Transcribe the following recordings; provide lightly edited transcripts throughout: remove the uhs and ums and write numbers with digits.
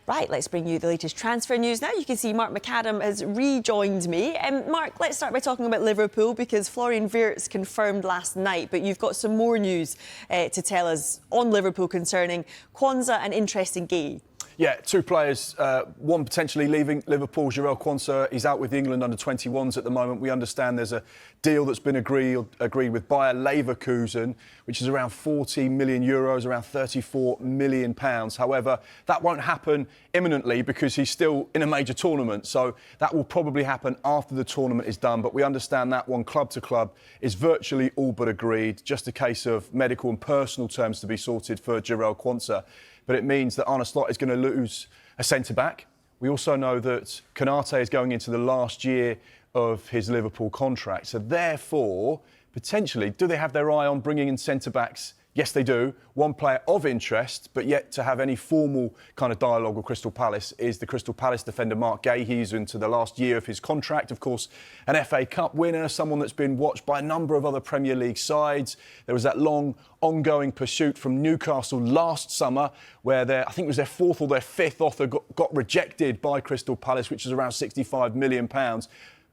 Right, let's bring you the latest transfer news now. You can see Marc McAdam has rejoined me. Marc, let's start by talking about Liverpool because Florian Wirtz confirmed last night, but you've got some more news to tell us on Liverpool concerning Quansah and interest in Guehi. Yeah, two players, one potentially leaving Liverpool. Jarell Quansah is out with the England under-21s at the moment. We understand there's a deal that's been agreed with Bayer Leverkusen, which is around €40 million, around £34 million. However, that won't happen imminently because he's still in a major tournament. So that will probably happen after the tournament is done. But we understand that one, club to club, is virtually all but agreed. Just a case of medical and personal terms to be sorted for Jarell Quansah. But it means that Arne Slot is going to lose a centre-back. We also know that Konate is going into the last year of his Liverpool contract. So therefore, potentially, do they have their eye on bringing in centre-backs? Yes, they do. One player of interest, but yet to have any formal kind of dialogue with Crystal Palace is the Crystal Palace defender Marc Guehi. He's into the last year of his contract. Of course, an FA Cup winner, someone that's been watched by a number of other Premier League sides. There was that long, ongoing pursuit from Newcastle last summer where I think it was their fourth or their fifth offer got rejected by Crystal Palace, which is around £65 million.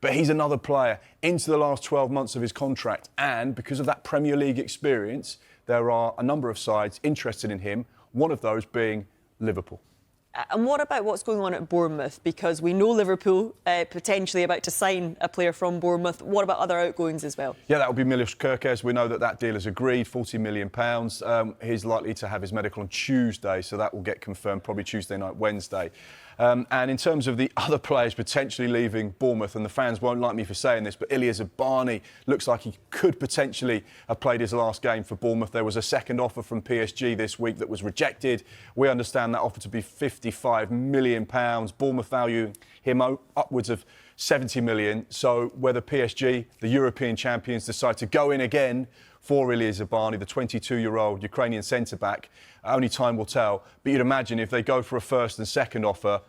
But he's another player into the last 12 months of his contract. And because of that Premier League experience, there are a number of sides interested in him, one of those being Liverpool. And what about what's going on at Bournemouth? Because we know Liverpool potentially about to sign a player from Bournemouth. What about other outgoings as well? Yeah, that would be Mbeumo and Kerkez. We know that deal is agreed, £40 million. He's likely to have his medical on Tuesday, so that will get confirmed probably Tuesday night, Wednesday. And in terms of the other players potentially leaving Bournemouth, and the fans won't like me for saying this, but Ilya Zabani looks like he could potentially have played his last game for Bournemouth. There was a second offer from PSG this week that was rejected. We understand that offer to be £55 million. Bournemouth value him upwards of £70 million. So whether PSG, the European champions, decide to go in again for Ilya Zabani, the 22-year-old Ukrainian centre-back, only time will tell. But you'd imagine if they go for a first and second offer,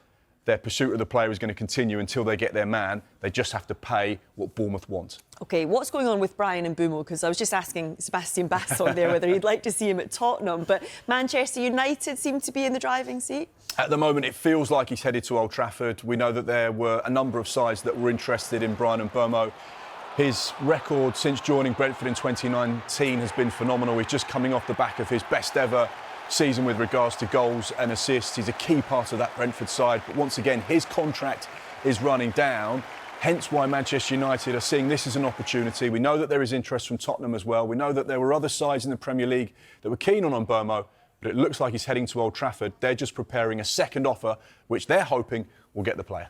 their pursuit of the player is going to continue until they get their man. They just have to pay what Bournemouth want. OK, what's going on with Bryan Mbeumo? Because I was just asking Sebastian Bass on there whether he'd like to see him at Tottenham. But Manchester United seem to be in the driving seat. At the moment, it feels like he's headed to Old Trafford. We know that there were a number of sides that were interested in Bryan Mbeumo. His record since joining Brentford in 2019 has been phenomenal. He's just coming off the back of his best ever season with regards to goals and assists. He's a key part of that Brentford side. But once again, his contract is running down, hence why Manchester United are seeing this as an opportunity. We know that there is interest from Tottenham as well. We know that there were other sides in the Premier League that were keen on Mbeumo, but it looks like he's heading to Old Trafford. They're just preparing a second offer, which they're hoping will get the player.